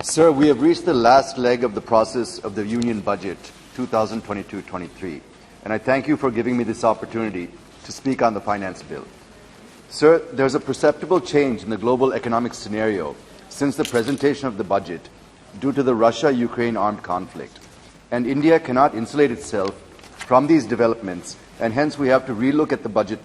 Sir, we have reached the last leg of the process of the Union Budget 2022-23, and I thank you for giving me this opportunity to speak on the Finance Bill. Sir, there's a perceptible change in the global economic scenario since the presentation of the budget due to the Russia-Ukraine armed conflict, and India cannot insulate itself from these developments, and hence we have to relook at the budget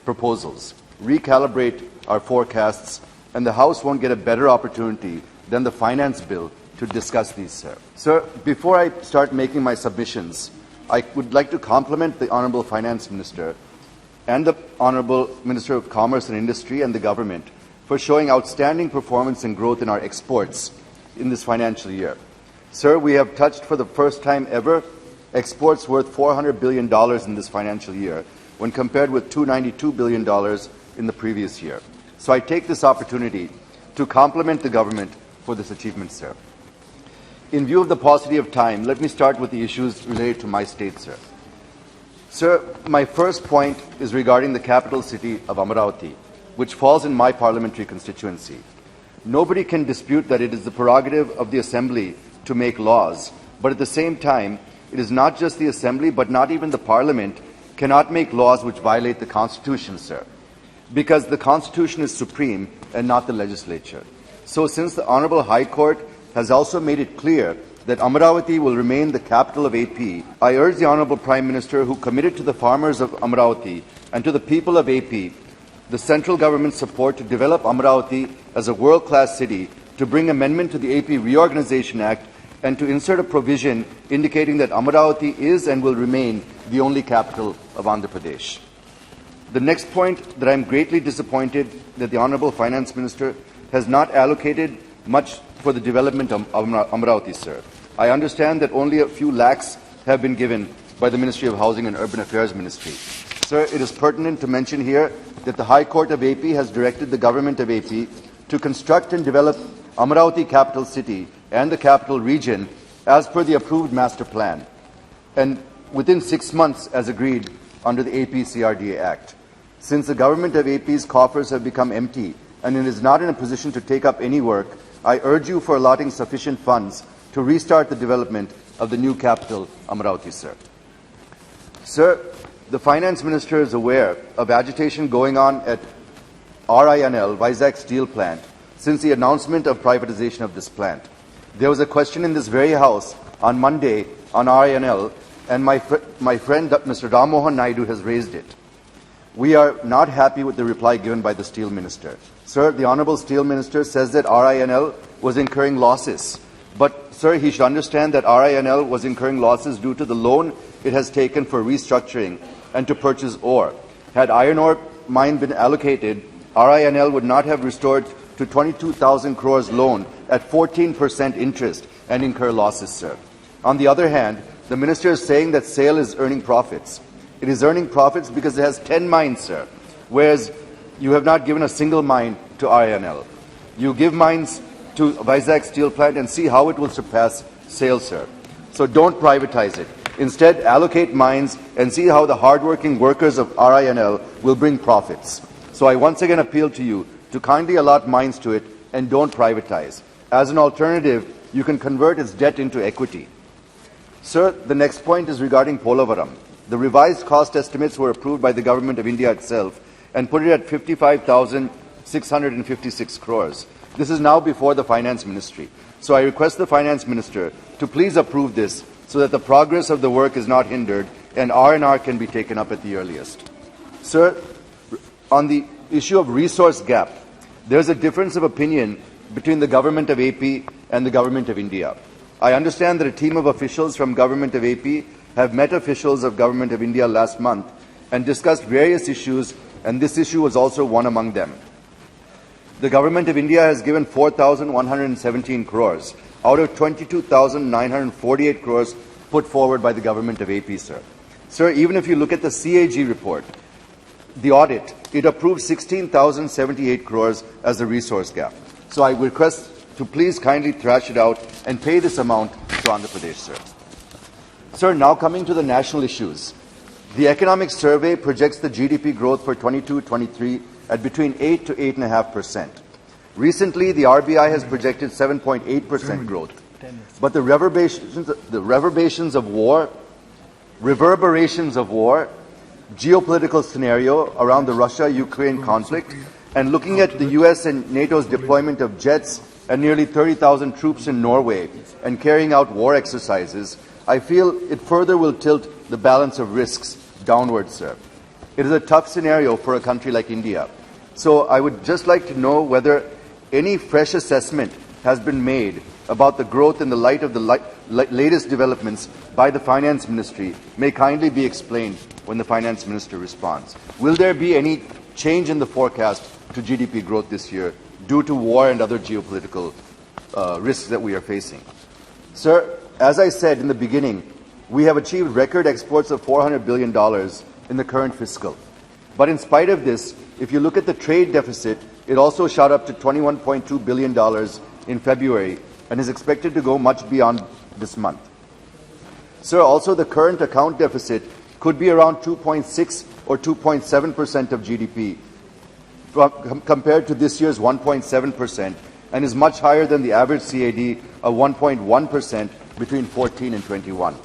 proposals, recalibrate our forecasts, and the House won't get a better opportunity than the Finance Bill to discuss these, sir. Sir, before I start making my submissions, I would like to compliment the Honourable Finance Minister and the Honourable Minister of Commerce and Industry and the government for showing outstanding performance and growth in our exports in this financial year. Sir, we have touched for the first time ever exports worth $400 billion in this financial year when compared with $292 billion in the previous year. So I take this opportunity to compliment the government for this achievement, sir. In view of the paucity of time, let me start with the issues related to my state, sir. Sir, my first point is regarding the capital city of Amaravati, which falls in my parliamentary constituency. Nobody can dispute that it is the prerogative of the Assembly to make laws, but at the same time, it is not just the Assembly, but not even the Parliament cannot make laws which violate the Constitution, sir, because the Constitution is supreme and not the legislature. So since the Honourable High Court has also made it clear that Amaravati will remain the capital of AP, I urge the Honourable Prime Minister, who committed to the farmers of Amaravati and to the people of AP the central government's support to develop Amaravati as a world-class city, to bring amendment to the AP Reorganisation Act and to insert a provision indicating that Amaravati is and will remain the only capital of Andhra Pradesh. The next point, that I am greatly disappointed that the Honourable Finance Minister has not allocated much for the development of Amaravati, sir. I understand that only a few lakhs have been given by the Ministry of Housing and Urban Affairs Ministry. Sir, it is pertinent to mention here that the High Court of AP has directed the Government of AP to construct and develop Amaravati capital city and the capital region as per the approved master plan, and within 6 months as agreed under the AP CRDA Act. Since the Government of AP's coffers have become empty and it is not in a position to take up any work, I urge you for allotting sufficient funds to restart the development of the new capital, Amaravati, sir. Sir, the Finance Minister is aware of agitation going on at RINL, Vizag Steel Plant, since the announcement of privatization of this plant. There was a question in this very House on Monday on RINL, and my friend Mr. Ram Mohan Naidu has raised it. We are not happy with the reply given by the Steel Minister. Sir, the Honourable Steel Minister says that RINL was incurring losses. But, sir, he should understand that RINL was incurring losses due to the loan it has taken for restructuring and to purchase ore. Had iron ore mine been allocated, RINL would not have restored to 22,000 crores loan at 14% interest and incur losses, sir. On the other hand, the Minister is saying that SAIL is earning profits. It is earning profits because it has 10 mines, sir, whereas you have not given a single mine to RINL. You give mines to Vizag Steel Plant and see how it will surpass SAIL, sir. So don't privatize it. Instead, allocate mines and see how the hardworking workers of RINL will bring profits. So I once again appeal to you to kindly allot mines to it and don't privatize. As an alternative, you can convert its debt into equity. Sir, the next point is regarding Polavaram. The revised cost estimates were approved by the Government of India itself and put it at 55,656 crores. This is now before the Finance Ministry. So I request the Finance Minister to please approve this so that the progress of the work is not hindered and R&R can be taken up at the earliest. Sir, on the issue of resource gap, there is a difference of opinion between the Government of AP and the Government of India. I understand that a team of officials from Government of AP have met officials of Government of India last month and discussed various issues, and this issue was also one among them. The Government of India has given 4,117 crores out of 22,948 crores put forward by the Government of AP, sir. Sir, even if you look at the CAG report, the audit, it approved 16,078 crores as the resource gap. So I request to please kindly thrash it out and pay this amount to Andhra Pradesh, sir. Sir, now coming to the national issues. The Economic Survey projects the GDP growth for 22-23 at between 8 to 8.5%. Recently, the RBI has projected 7.8% growth. But the reverberations of war, geopolitical scenario around the Russia-Ukraine conflict, and looking at the US and NATO's deployment of jets and nearly 30,000 troops in Norway and carrying out war exercises, I feel it further will tilt the balance of risks downwards, sir. It is a tough scenario for a country like India. So I would just like to know whether any fresh assessment has been made about the growth in the light of the latest developments by the Finance Ministry may kindly be explained when the Finance Minister responds. Will there be any change in the forecast to GDP growth this year due to war and other geopolitical risks that we are facing? Sir, as I said in the beginning, we have achieved record exports of $400 billion in the current fiscal. But in spite of this, if you look at the trade deficit, it also shot up to $21.2 billion in February and is expected to go much beyond this month. Sir, also the current account deficit could be around 2.6 or 2.7% of GDP compared to this year's 1.7% and is much higher than the average CAD of 1.1% between 14 and 21.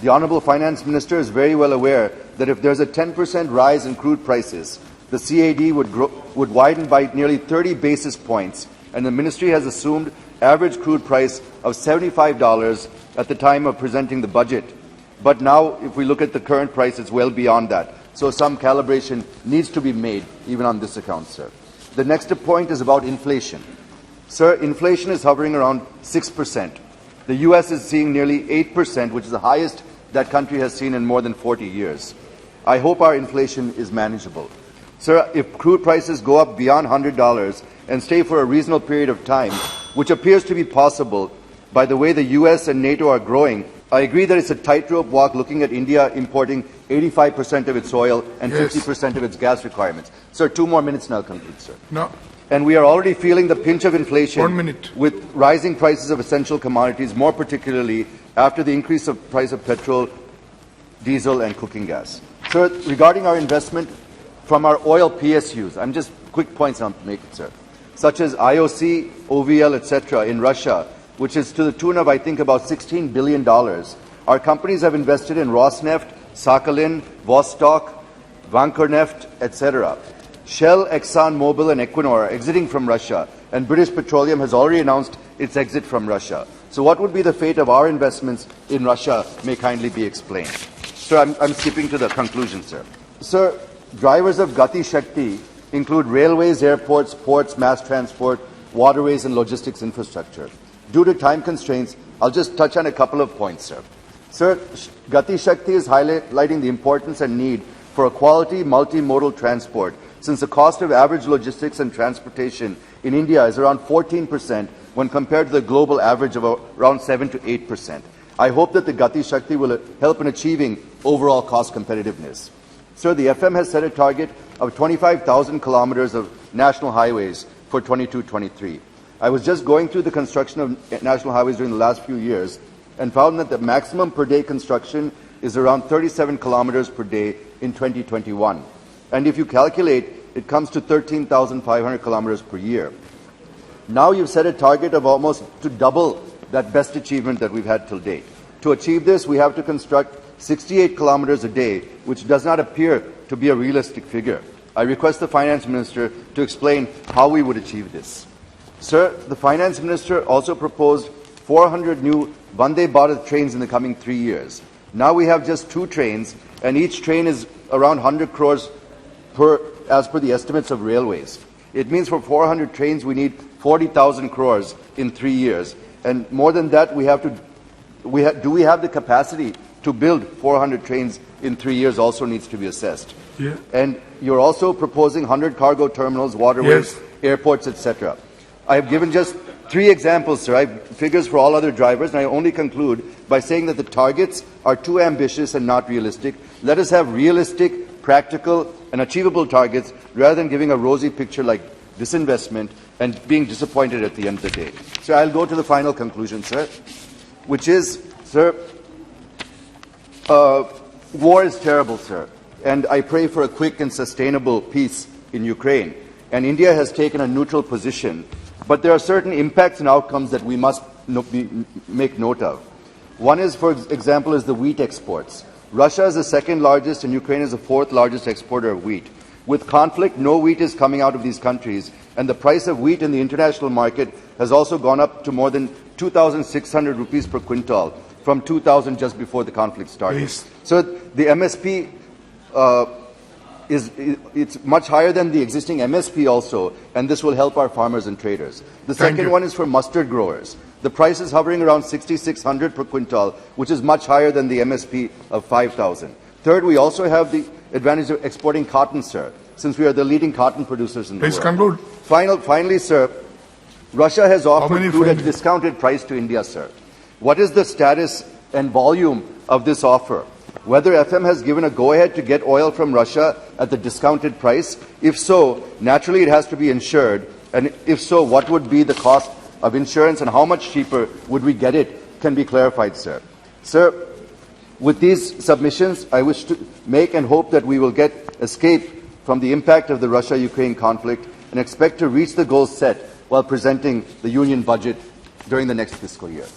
The Honourable Finance Minister is very well aware that if there's a 10% rise in crude prices, the CAD would widen by nearly 30 basis points, and the Ministry has assumed average crude price of $75 at the time of presenting the budget. But now, if we look at the current price, it's well beyond that. So some calibration needs to be made, even on this account, sir. The next point is about inflation. Sir, inflation is hovering around 6%. The US is seeing nearly 8%, which is the highest that country has seen in more than 40 years. I hope our inflation is manageable. Sir, if crude prices go up beyond $100 and stay for a reasonable period of time, which appears to be possible by the way the US and NATO are growing, I agree that it's a tightrope walk looking at India importing 85% of its oil and 50% of its gas requirements. Sir, 2 more minutes and I'll conclude, sir. No. And we are already feeling the pinch of inflation 1 minute. with rising prices of essential commodities, more particularly after the increase of price of petrol, diesel and cooking gas. Sir, regarding our investment from our oil PSUs, I'm just quick points I'll make it, sir, such as IOC, OVL, etc. in Russia, which is to the tune of, I think, about $16 billion. Our companies have invested in Rosneft, Sakhalin, Vostok, Vankorneft, etc. Shell, ExxonMobil and Equinor are exiting from Russia, and British Petroleum has already announced its exit from Russia. So what would be the fate of our investments in Russia may kindly be explained. Sir, I'm skipping to the conclusion, sir. Sir, drivers of Gati Shakti include railways, airports, ports, mass transport, waterways and logistics infrastructure. Due to time constraints, I'll just touch on a couple of points, sir. Sir, Gati Shakti is highlighting the importance and need for a quality multimodal transport, since the cost of average logistics and transportation in India is around 14% when compared to the global average of around 7 to 8%. I hope that the Gati Shakti will help in achieving overall cost competitiveness. Sir, the FM has set a target of 25,000 kilometers of national highways for 22-23. I was just going through the construction of national highways during the last few years and found that the maximum per day construction is around 37 kilometers per day in 2021. And if you calculate, it comes to 13,500 kilometers per year. Now you've set a target of almost to double that best achievement that we've had till date. To achieve this, we have to construct 68 kilometers a day, which does not appear to be a realistic figure. I request the Finance Minister to explain how we would achieve this. Sir, the Finance Minister also proposed 400 new Vande Bharat trains in the coming 3 years. Now we have just 2 trains, and each train is around 100 crores as per the estimates of railways. It means for 400 trains we need 40,000 crores in 3 years. And more than that, do we have the capacity to build 400 trains in 3 years also needs to be assessed. Yeah. And you're also proposing 100 cargo terminals, waterways, airports, etc. I have given just 3 examples, sir. I have figures for all other drivers, and I only conclude by saying that the targets are too ambitious and not realistic. Let us have realistic, practical, and achievable targets rather than giving a rosy picture like disinvestment and being disappointed at the end of the day. So I'll go to the final conclusion, sir, which is, sir, war is terrible, sir, and I pray for a quick and sustainable peace in Ukraine. And India has taken a neutral position, But there are certain impacts and outcomes that we must make note of. One is, for example, is the wheat exports. Russia is the second largest and Ukraine is the fourth largest exporter of wheat. With conflict, no wheat is coming out of these countries, and the price of wheat in the international market has also gone up to more than 2,600 rupees per quintal, from 2,000 just before the conflict started. Please. So the MSP it's much higher than the existing MSP also, and this will help our farmers and traders. The second one is for mustard growers. The price is hovering around 6,600 per quintal, which is much higher than the MSP of 5,000. Third, we also have the advantage of exporting cotton, sir, since we are the leading cotton producers in the world. Please conclude. Finally, sir, Russia has offered crude at a discounted price to India, sir. What is the status and volume of this offer? Whether FM has given a go-ahead to get oil from Russia at the discounted price? If so, naturally it has to be insured. And if so, what would be the cost of insurance and how much cheaper would we get it can be clarified, sir. Sir, with these submissions, I wish to make and hope that we will get escape from the impact of the Russia-Ukraine conflict and expect to reach the goals set while presenting the Union budget during the next fiscal year.